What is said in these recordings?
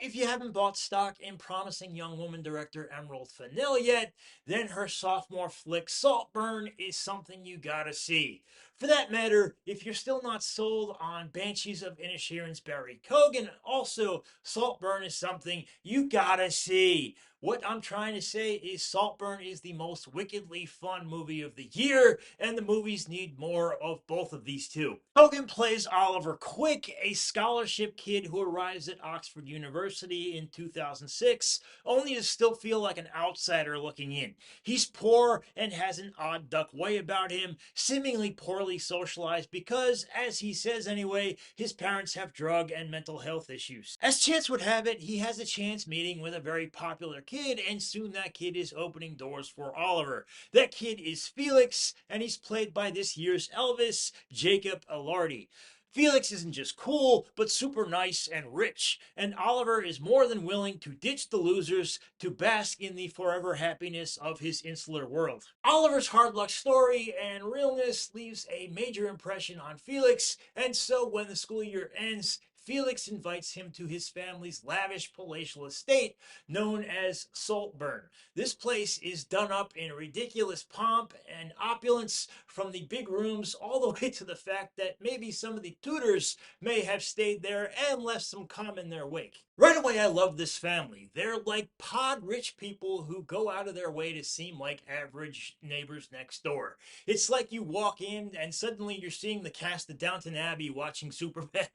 if you haven't bought stock in promising young woman director Emerald Fennell yet, then her sophomore flick Saltburn is something you gotta see. For that matter, if you're still not sold on Banshees of Inisherin's Barry Cogan, also Saltburn is something you gotta see. What I'm trying to say is Saltburn is the most wickedly fun movie of the year, and the movies need more of both of these two. Hogan plays Oliver Quick, a scholarship kid who arrives at Oxford University in 2006, only to still feel like an outsider looking in. He's poor and has an odd duck way about him, seemingly poorly socialized because, as he says anyway, his parents have drug and mental health issues. As chance would have it, he has a chance meeting with a very popular kid, and soon that kid is opening doors for Oliver. That kid is Felix, and he's played by this year's Elvis, Jacob Elordi. Felix isn't just cool, but super nice and rich, and Oliver is more than willing to ditch the losers to bask in the forever happiness of his insular world. Oliver's hard luck story and realness leaves a major impression on Felix, and so when the school year ends, Felix invites him to his family's lavish palatial estate known as Saltburn. This place is done up in ridiculous pomp and opulence, from the big rooms all the way to the fact that maybe some of the tutors may have stayed there and left some cum in their wake. Right away, I love this family. They're like pod rich people who go out of their way to seem like average neighbors next door. It's like you walk in and suddenly you're seeing the cast of Downton Abbey watching Superbad.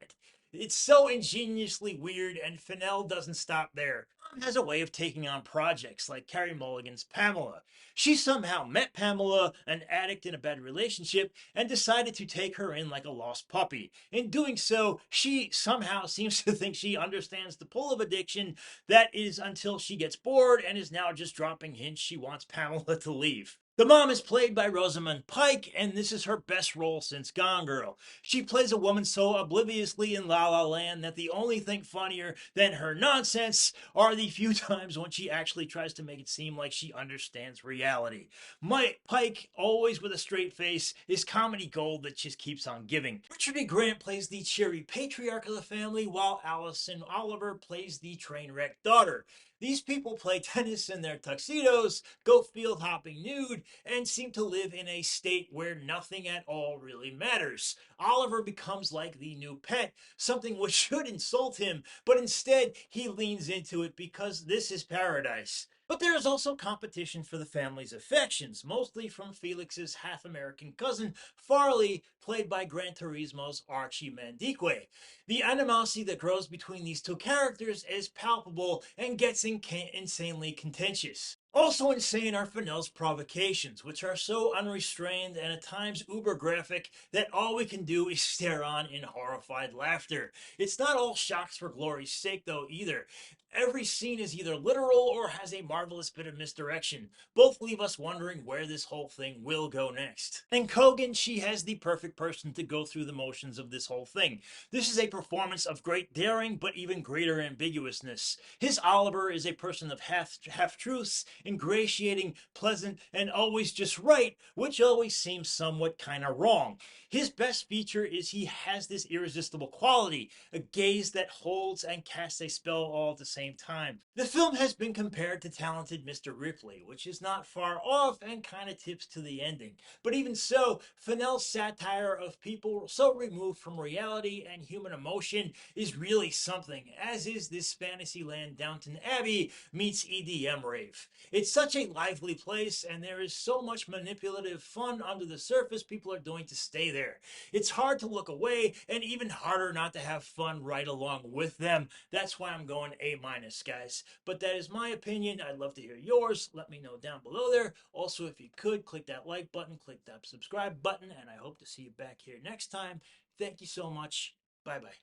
It's so ingeniously weird, and Fennell doesn't stop there. Mom has a way of taking on projects like Carrie Mulligan's Pamela. She somehow met Pamela, an addict in a bad relationship, and decided to take her in like a lost puppy. In doing so, she somehow seems to think she understands the pull of addiction. That is until she gets bored and is now just dropping hints she wants Pamela to leave. The mom is played by Rosamund Pike, and this is her best role since Gone Girl. She plays a woman so obliviously in La La Land that the only thing funnier than her nonsense are the few times when she actually tries to make it seem like she understands reality. Mike Pike, always with a straight face, is comedy gold that just keeps on giving. Richard E. Grant plays the cheery patriarch of the family, while Allison Oliver plays the train wreck daughter. These people play tennis in their tuxedos, go field hopping nude, and seem to live in a state where nothing at all really matters. Oliver becomes like the new pet, something which should insult him, but instead he leans into it because this is paradise. But there is also competition for the family's affections, mostly from Felix's half-American cousin, Farley, played by Gran Turismo's Archie Mandique. The animosity that grows between these two characters is palpable and gets insanely contentious. Also insane are Fennell's provocations, which are so unrestrained and at times uber graphic that all we can do is stare on in horrified laughter. It's not all shocks for glory's sake, though, either. Every scene is either literal or has a marvelous bit of misdirection. Both leave us wondering where this whole thing will go next. And Kogan, she has the perfect person to go through the motions of this whole thing. This is a performance of great daring, but even greater ambiguousness. His Oliver is a person of half-truths, ingratiating, pleasant, and always just right, which always seems somewhat kinda wrong. His best feature is he has this irresistible quality, a gaze that holds and casts a spell all at the same time. The film has been compared to Talented Mr. Ripley, which is not far off and kinda tips to the ending. But even so, Fennell's satire of people so removed from reality and human emotion is really something, as is this Fantasyland Downton Abbey meets EDM rave. It's such a lively place, and there is so much manipulative fun under the surface people are doing to stay there. It's hard to look away, and even harder not to have fun right along with them. That's why I'm going A minus, guys. But that is my opinion. I'd love to hear yours. Let me know down below there. Also, if you could, click that like button, click that subscribe button, and I hope to see you back here next time. Thank you so much. Bye bye.